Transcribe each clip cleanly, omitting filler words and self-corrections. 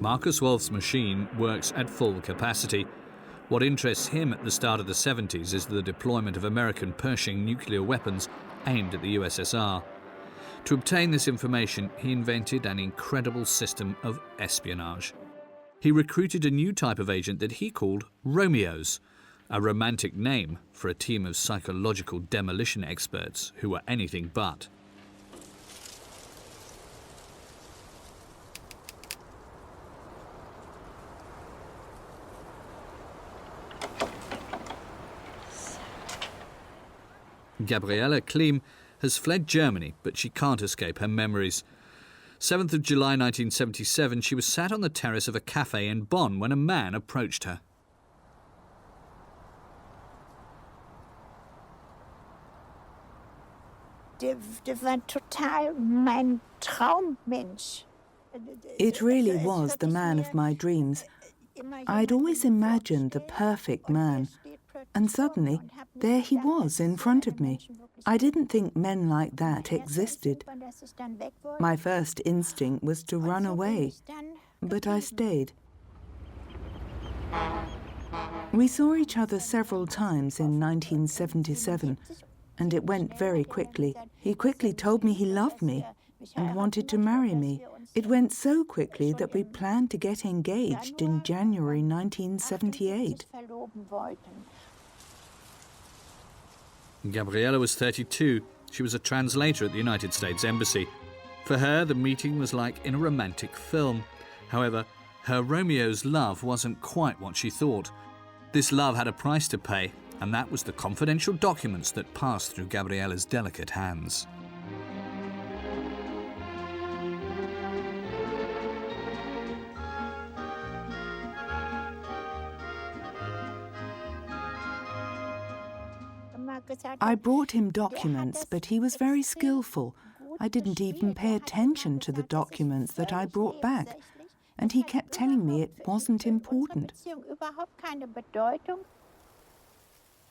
Marcus Wolf's machine works at full capacity. What interests him at the start of the 70s is the deployment of American Pershing nuclear weapons aimed at the USSR. To obtain this information, he invented an incredible system of espionage. He recruited a new type of agent that he called Romeos, a romantic name for a team of psychological demolition experts who were anything but. Gabriella Klim has fled Germany, but she can't escape her memories. 7th of July 1977, she was sat on the terrace of a cafe in Bonn when a man approached her. It really was the man of my dreams. I'd always imagined the perfect man, and suddenly there he was in front of me. I didn't think men like that existed. My first instinct was to run away, but I stayed. We saw each other several times in 1977, and it went very quickly. He quickly told me he loved me and wanted to marry me. It went so quickly that we planned to get engaged in January 1978. Gabriella was 32. She was a translator at the United States Embassy. For her, the meeting was like in a romantic film. However, her Romeo's love wasn't quite what she thought. This love had a price to pay, and that was the confidential documents that passed through Gabriella's delicate hands. I brought him documents, but he was very skillful. I didn't even pay attention to the documents that I brought back, and he kept telling me it wasn't important.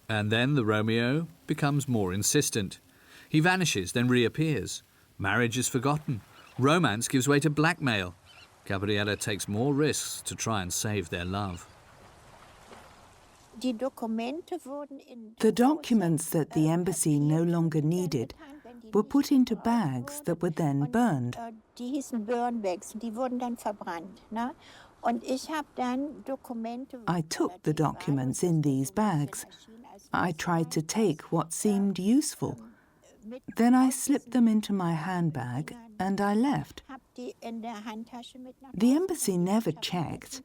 And then the Romeo becomes more insistent. He vanishes, then reappears. Marriage is forgotten. Romance gives way to blackmail. Gabriella takes more risks to try and save their love. The documents that the embassy no longer needed were put into bags that were then burned. I took the documents in these bags. I tried to take what seemed useful. Then I slipped them into my handbag and I left. The embassy never checked.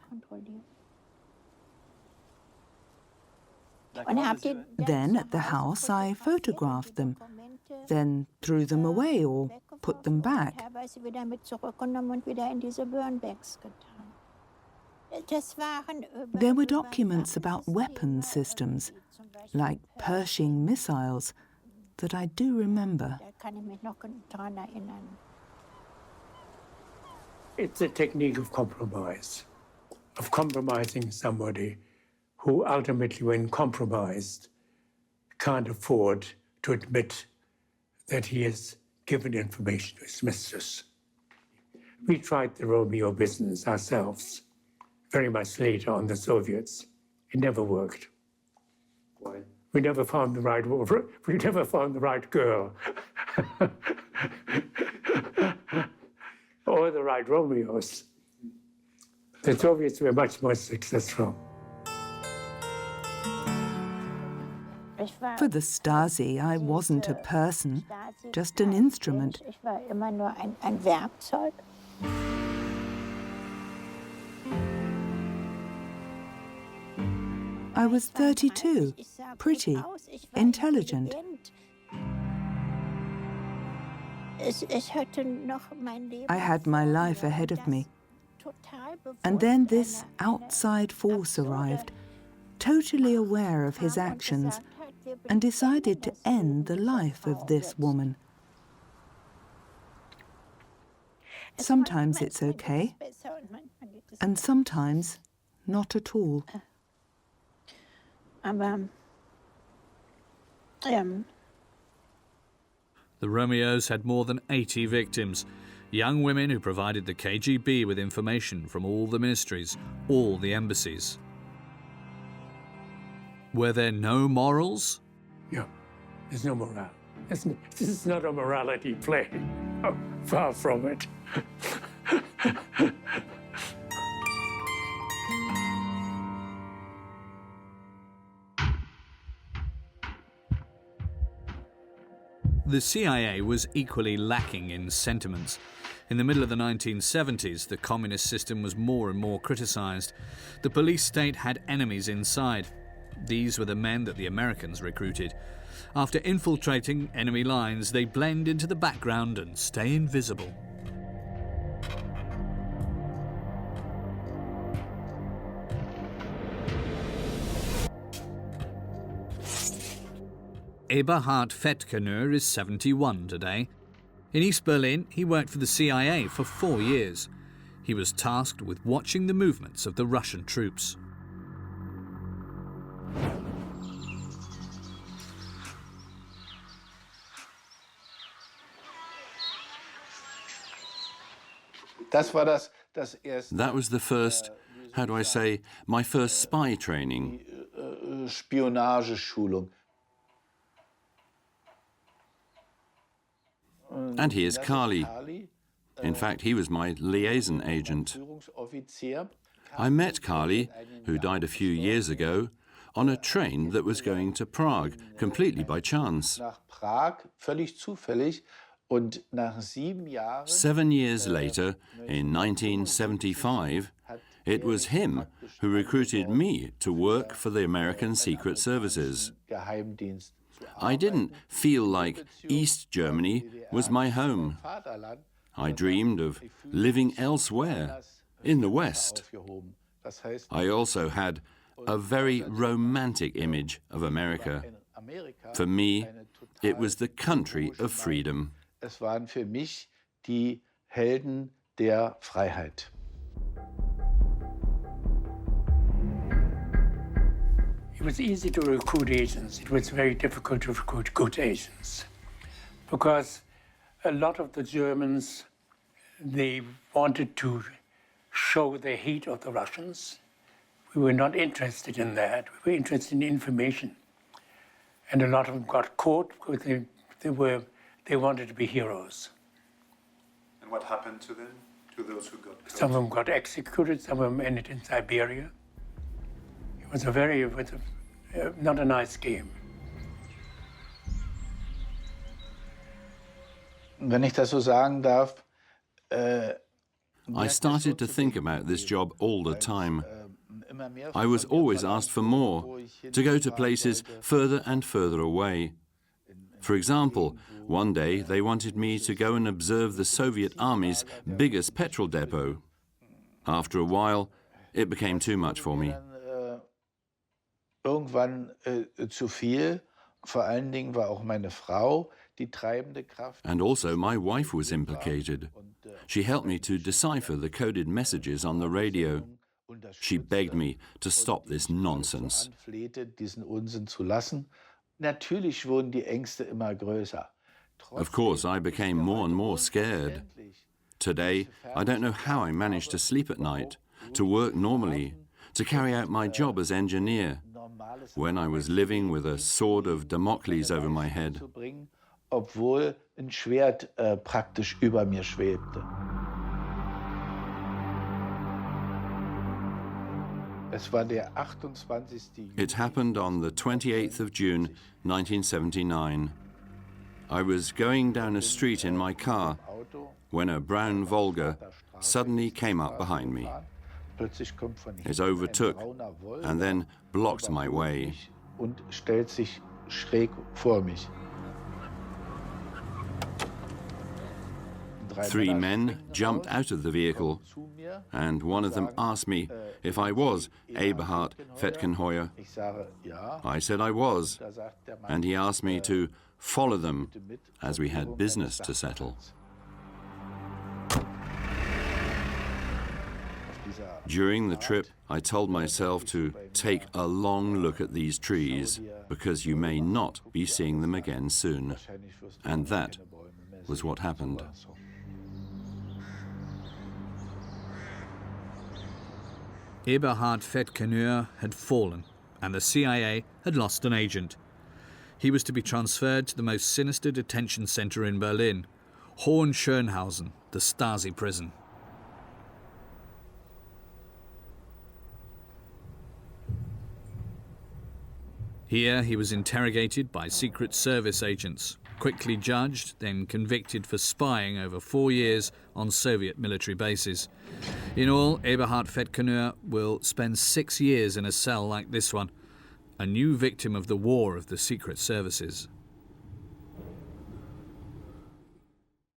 Then at the house I photographed them, then threw them away or put them back. There were documents about weapon systems, like Pershing missiles, that I do remember. It's a technique of compromise, of compromising somebody who ultimately, when compromised, can't afford to admit that he has given information to his mistress. We tried the Romeo business ourselves, very much later on the Soviets. It never worked. Why? We never found the right woman. We never found the right girl. Or the right Romeos. The Soviets were much more successful. For the Stasi, I wasn't a person, just an instrument. I was 32, pretty, intelligent. I had my life ahead of me. And then this outside force arrived, totally aware of his actions, and decided to end the life of this woman. Sometimes it's okay, and sometimes not at all. The Romeos had more than 80 victims. Young women who provided the KGB with information from all the ministries, all the embassies. Were there no morals? Yeah, there's no morale. This is not a morality play. Oh, far from it. The CIA was equally lacking in sentiments. In the middle of the 1970s, the communist system was more and more criticized. The police state had enemies inside. These were the men that the Americans recruited. After infiltrating enemy lines, they blend into the background and stay invisible. Eberhard Fettkener is 71 today. In East Berlin, he worked for the CIA for 4 years. He was tasked with watching the movements of the Russian troops. That was the first, how do I say, my first spy training. Spionageschulung. And here's Carly. In fact, he was my liaison agent. I met Carly, who died a few years ago, on a train that was going to Prague, completely by chance. 7 years later, in 1975, it was him who recruited me to work for the American Secret Services. I didn't feel like East Germany was my home. I dreamed of living elsewhere, in the West. I also had a very romantic image of America. For me, it was the country of freedom. Es waren für mich die Helden der Freiheit. It was easy to recruit agents. It was very difficult to recruit good agents because a lot of the Germans, they wanted to show the hate of the Russians. We were not interested in that. We were interested in information. And a lot of them got caught because they wanted to be heroes. And what happened to them, to those who got caught? Some of them got executed, some of them ended in Siberia. It was not a nice game. Wenn ich das so sagen darf, I started to think about this job all the time. I was always asked for more, to go to places further and further away. For example, one day they wanted me to go and observe the Soviet Army's biggest petrol depot. After a while, it became too much for me. Irgendwann zu viel. Vor allen Dingen war auch meine Frau die treibende Kraft. And also my wife was implicated. She helped me to decipher the coded messages on the radio. She begged me to stop this nonsense. Diesen Unsinn zu lassen. Natürlich wurden die Ängste immer größer. Of course, I became more and more scared. Today, I don't know how I managed to sleep at night, to work normally, to carry out my job as engineer, when I was living with a sword of Damocles over my head. Obwohl ein Schwert praktisch über mir schwebte. It happened on the 28th of June, 1979. I was going down a street in my car when a brown Volga suddenly came up behind me. It overtook and then blocked my way. Und stellt sich schräg vor mich. 3 men jumped out of the vehicle, and one of them asked me if I was Eberhard Fettkenheuer. I said I was, and he asked me to follow them, as we had business to settle. During the trip, I told myself to take a long look at these trees, because you may not be seeing them again soon. And that was what happened. Eberhard Fettkeneur had fallen, and the CIA had lost an agent. He was to be transferred to the most sinister detention centre in Berlin, Hohenschönhausen, the Stasi prison. Here he was interrogated by Secret Service agents, quickly judged, then convicted for spying over 4 years on Soviet military bases. In all, Eberhard Fettkeneur will spend 6 years in a cell like this one, a new victim of the war of the secret services.